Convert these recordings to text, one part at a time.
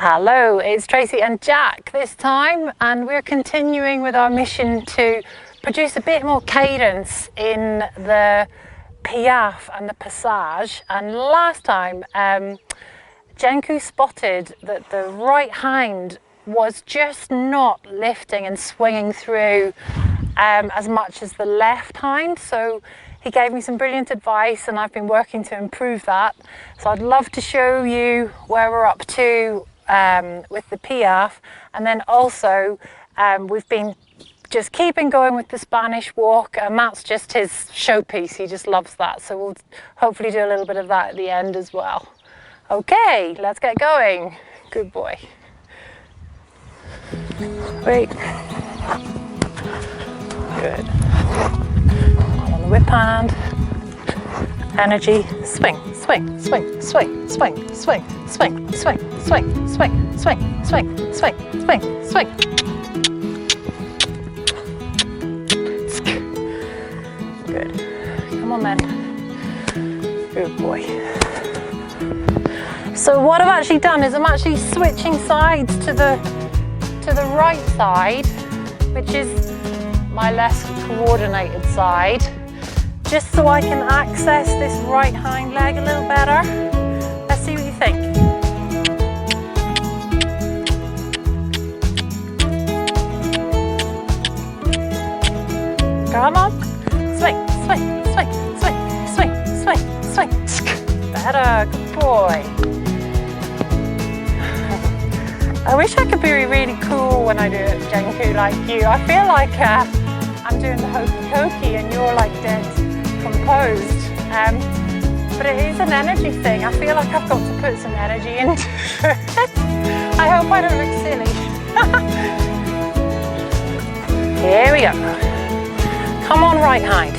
Hello, it's Tracy and Jack this time, and we're continuing with our mission to produce a bit more cadence in the Piaffe and the passage. And last time, Jenku spotted that the right hind was just not lifting and swinging through as much as the left hind. So he gave me some brilliant advice, and I've been working to improve that. So I'd love to show you where we're up to with the Piaffe, and then also we've been just keeping going with the Spanish walk, and that's just his showpiece. He just loves that, so we'll hopefully do a little bit of that at the end as well. Okay, let's get going. Good boy. Wait. Good. On the whip hand. Energy. Swing, swing, swing, swing, swing, swing, swing, swing, swing, swing, swing, swing, swing, swing, swing. Good. Come on then. Good boy. So what I've actually done is I'm actually switching sides to the right side, which is my less coordinated side, just so I can access this right hind leg a little better. Let's see what you think. Come on. Swing, swing, swing, swing, swing, swing, swing. Better, good boy. I wish I could be really cool when I do it, Jenku, like you. I feel like I'm doing the hokey pokey and you're like dead composed. But it is an energy thing. I feel like I've got to put some energy into it. I hope I don't look silly. Here we go. Come on, right hind.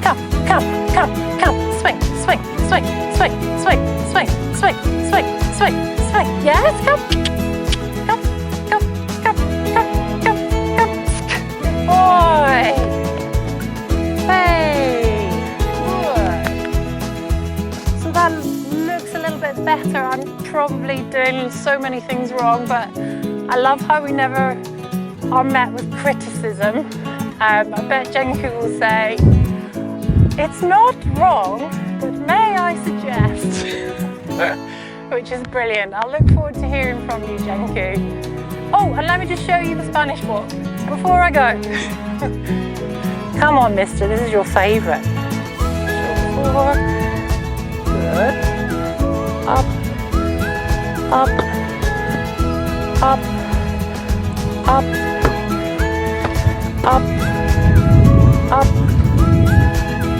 Come, come, come, come. Swing, swing, swing, swing, swing, swing, swing, swing, swing, swing. Yes, come. Come, come, come, come, come, come. Good boy. Hey. Good. So that looks a little bit better. I'm probably doing so many things wrong, but I love how we never are met with criticism. I bet Jenku will say, it's not wrong, but may I suggest? Which is brilliant. I'll look forward to hearing from you, Jenku. Oh, and let me just show you the Spanish walk before I go. Come on, mister, this is your favourite. Four. Good. Up, up, up, up, up, up,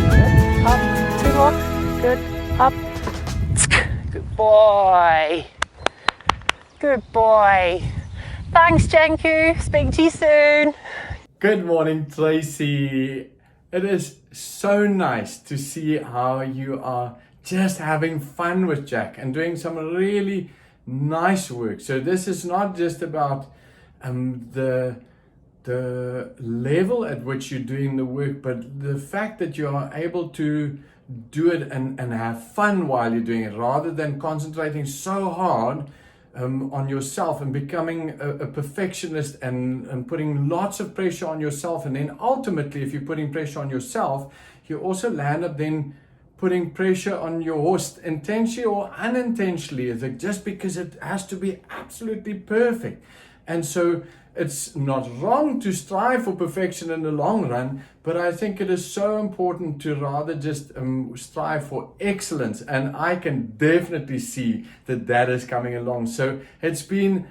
good, up, two more, good, up, good boy, good boy. Thanks, Jenku, speak to you soon. Good morning, Tracy. It is so nice to see how you are just having fun with Jack and doing some really nice work. So this is not just about the level at which you're doing the work, but the fact that you are able to do it and have fun while you're doing it, rather than concentrating so hard on yourself and becoming a perfectionist and putting lots of pressure on yourself. And then ultimately, if you're putting pressure on yourself, you also land up then putting pressure on your horse, intentionally or unintentionally, just because it has to be absolutely perfect. And so it's not wrong to strive for perfection in the long run, but I think it is so important to rather just strive for excellence. And I can definitely see that that is coming along. So it's been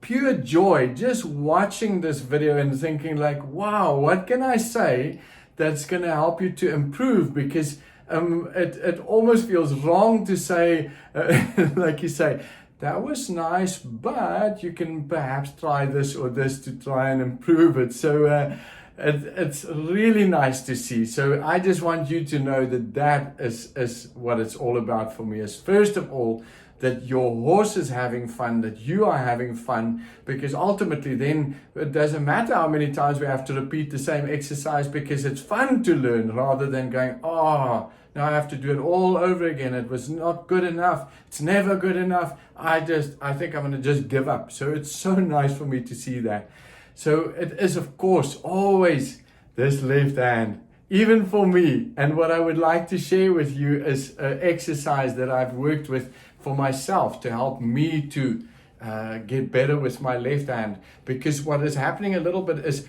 pure joy just watching this video and thinking like, wow, what can I say that's going to help you to improve? Because it almost feels wrong to say, like you say, that was nice, but you can perhaps try this or this to try and improve it. So it's really nice to see. So I just want you to know that that is what it's all about for me. Is first of all, that your horse is having fun, that you are having fun, because ultimately then it doesn't matter how many times we have to repeat the same exercise, because it's fun to learn rather than going, oh, Now I have to do it all over again. It was not good enough. It's never good enough. I think I'm going to just give up. So it's so nice for me to see that. So it is, of course, always this left hand, even for me. And what I would like to share with you is an exercise that I've worked with for myself to help me to get better with my left hand. Because what is happening a little bit is,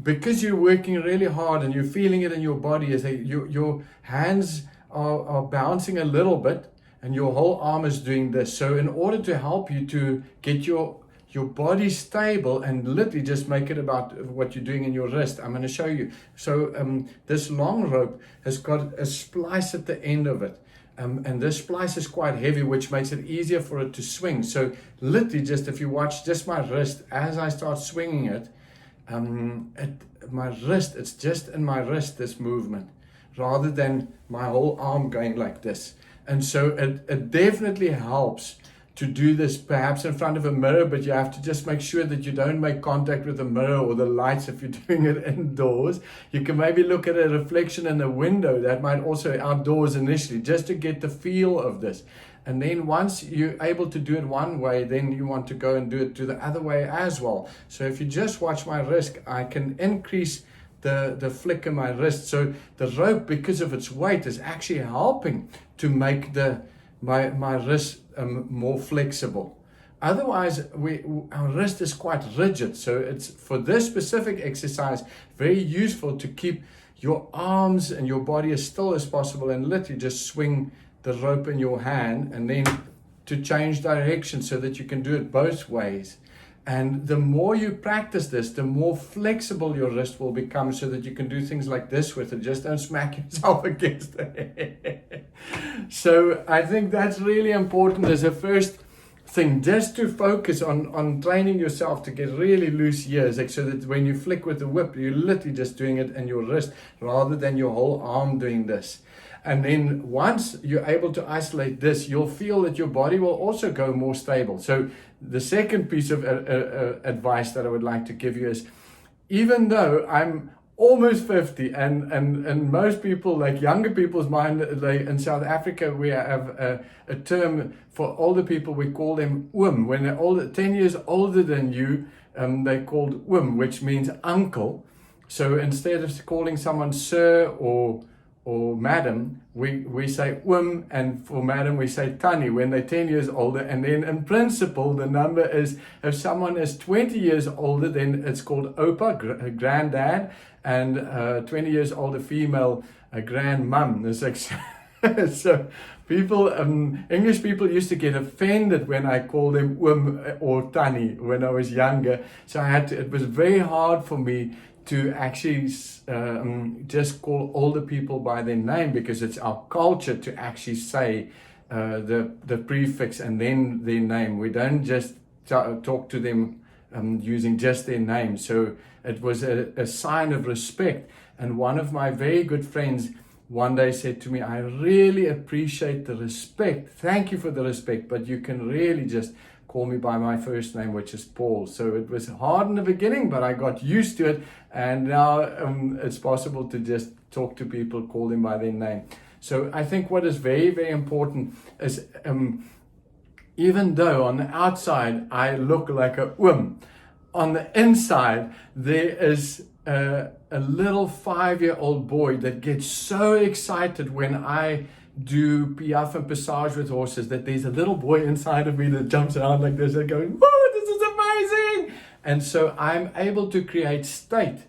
because you're working really hard and you're feeling it in your body, is that your hands are bouncing a little bit and your whole arm is doing this. So in order to help you to get your body stable and literally just make it about what you're doing in your wrist, I'm going to show you. So this long rope has got a splice at the end of it. And this splice is quite heavy, which makes it easier for it to swing. So literally just, if you watch just my wrist, as I start swinging it, my wrist, it's just in my wrist, this movement, rather than my whole arm going like this. And so it definitely helps to do this perhaps in front of a mirror, but you have to just make sure that you don't make contact with the mirror or the lights if you're doing it indoors. You can maybe look at a reflection in a window. That might also outdoors initially, just to get the feel of this. And then once you're able to do it one way, then you want to go and do it to the other way as well. So if you just watch my wrist, I can increase the flick in my wrist. So the rope, because of its weight, is actually helping to make my wrist more flexible. Otherwise, our wrist is quite rigid. So it's, for this specific exercise, very useful to keep your arms and your body as still as possible and literally just swing the rope in your hand, and then to change direction so that you can do it both ways. And the more you practice this, the more flexible your wrist will become, so that you can do things like this with it. Just don't smack yourself against it. So I think that's really important as a first thing, just to focus on training yourself to get really loose here, like, so that when you flick with the whip, you're literally just doing it in your wrist rather than your whole arm doing this. And then once you're able to isolate this, you'll feel that your body will also go more stable. So the second piece of advice that I would like to give you is, even though I'm almost 50, and most people, like younger people's mind, in South Africa, we have a term for older people, we call them oom. When they're older, 10 years older than you, they're called oom, which means uncle. So instead of calling someone sir or madam, we say and for madam we say tannie when they're 10 years older. And then in principle, the number is, if someone is 20 years older, then it's called opa, granddad, and 20 years older female, a grandmum. It's like, so people, English people used to get offended when I called them or tannie when I was younger. So it was very hard for me to actually just call older people by their name, because it's our culture to actually say the prefix and then their name. We don't just talk to them using just their name. So it was a sign of respect. And one of my very good friends one day said to me, I really appreciate the respect. Thank you for the respect, but you can really just call me by my first name, which is Paul. So it was hard in the beginning, but I got used to it. And now it's possible to just talk to people, call them by their name. So I think what is very, very important is, even though on the outside I look like a on the inside there is a little 5-year-old boy that gets so excited when I do Piaffe and Passage with horses, that there's a little boy inside of me that jumps around like this and going, whoa, this is amazing. And so I'm able to create state.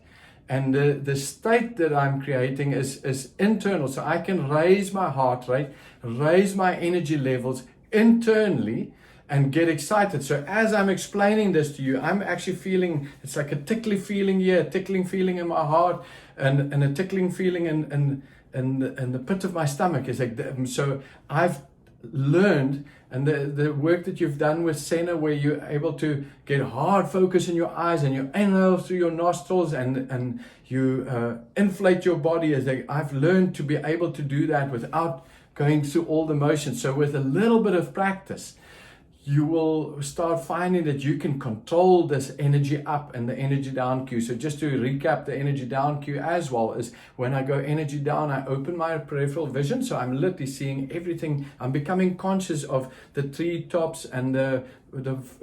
And the state that I'm creating is internal. So I can raise my heart rate, raise my energy levels internally, and get excited. So as I'm explaining this to you, I'm actually feeling, it's like a tickly feeling here, a tickling feeling in my heart, and a tickling feeling in the pit of my stomach. Is like so I've learned, and the work that you've done with Senna, where you're able to get hard focus in your eyes and you inhale through your nostrils and you inflate your body, is like I've learned to be able to do that without going through all the motions. So with a little bit of practice, you will start finding that you can control this energy up and the energy down cue. So just to recap the energy down cue as well, is when I go energy down, I open my peripheral vision. So I'm literally seeing everything. I'm becoming conscious of the tree tops and the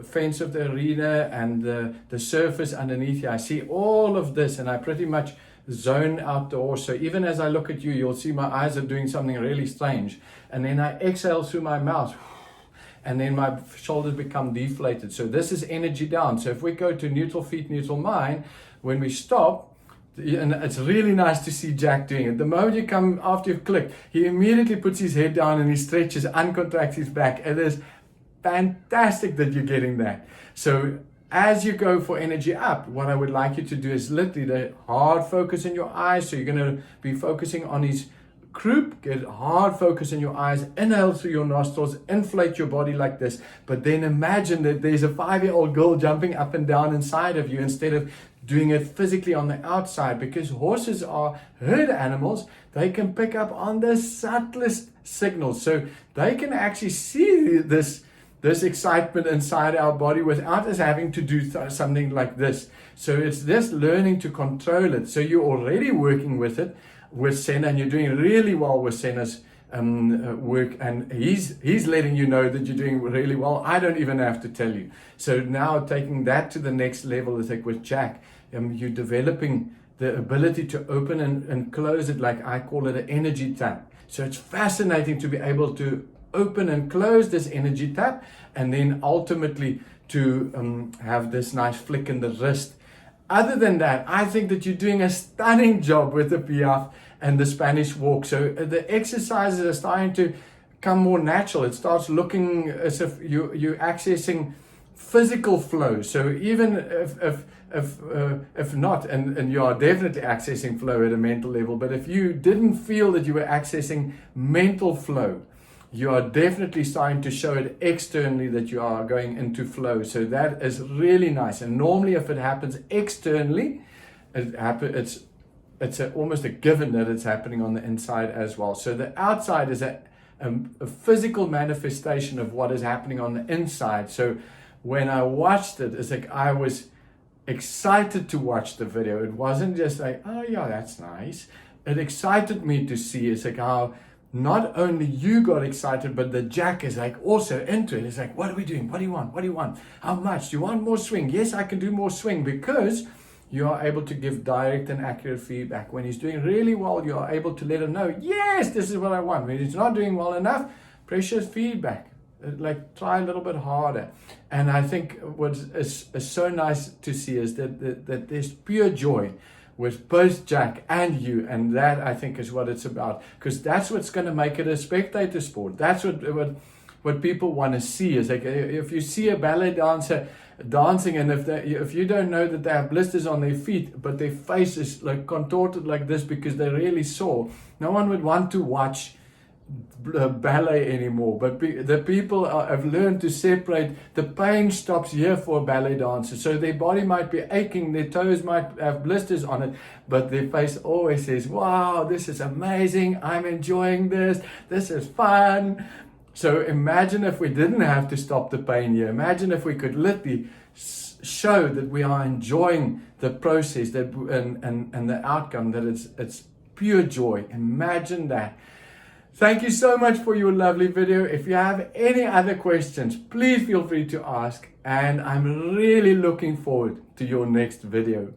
fence of the arena and the surface underneath here. I see all of this, and I pretty much zone out the horse. So even as I look at you, you'll see my eyes are doing something really strange. And then I exhale through my mouth, and then my shoulders become deflated. So this is energy down. So if we go to neutral feet, neutral mind, when we stop, and it's really nice to see Jack doing it. The moment you come after you've clicked, he immediately puts his head down and he stretches, uncontracts his back. It is fantastic that you're getting that. So as you go for energy up, what I would like you to do is literally the hard focus in your eyes. So you're going to be focusing on his croup, get hard focus in your eyes, inhale through your nostrils, inflate your body like this, but then imagine that there's a 5-year-old girl jumping up and down inside of you instead of doing it physically on the outside, because horses are herd animals. They can pick up on the subtlest signals, so they can actually see this excitement inside our body without us having to do something like this. So it's this learning to control it. So you're already working with it with Senna, and you're doing really well with Senna's work, and he's letting you know that you're doing really well. I don't even have to tell you. So now taking that to the next level is like with Jack, you're developing the ability to open and close it, like I call it an energy tap. So it's fascinating to be able to open and close this energy tap, and then ultimately to have this nice flick in the wrist. Other than that, I think that you're doing a stunning job with the Piaffe and the Spanish walk. So the exercises are starting to come more natural. It starts looking as if you're accessing physical flow. So even if not, and you are definitely accessing flow at a mental level, but if you didn't feel that you were accessing mental flow, you are definitely starting to show it externally that you are going into flow. So that is really nice. And normally if it happens externally, it's almost a given that it's happening on the inside as well. So the outside is a physical manifestation of what is happening on the inside. So when I watched it, it's like I was excited to watch the video. It wasn't just like, oh yeah, that's nice. It excited me to see. It's like how not only you got excited, but the Jack is like also into it. It's like, what are we doing? What do you want? What do you want? How much? Do you want more swing? Yes, I can do more swing, because you are able to give direct and accurate feedback. When he's doing really well, you are able to let him know, yes, this is what I want. When he's not doing well enough, pressure feedback. Like try a little bit harder. And I think what is so nice to see is that there's pure joy with both Jack and you, and that I think is what it's about, because that's what's going to make it a spectator sport. That's what people want to see. Is like if you see a ballet dancer dancing, and if you don't know that they have blisters on their feet, but their face is like contorted like this because they're really sore, no one would want to watch ballet anymore. But the people have learned to separate. The pain stops here for a ballet dancer. So their body might be aching, their toes might have blisters on it, but their face always says, wow, this is amazing, I'm enjoying this is fun. So imagine if we didn't have to stop the pain here. Imagine if we could literally show that we are enjoying the process, that and the outcome, that it's pure joy. Imagine that. Thank you so much for your lovely video. If you have any other questions, please feel free to ask, and I'm really looking forward to your next video.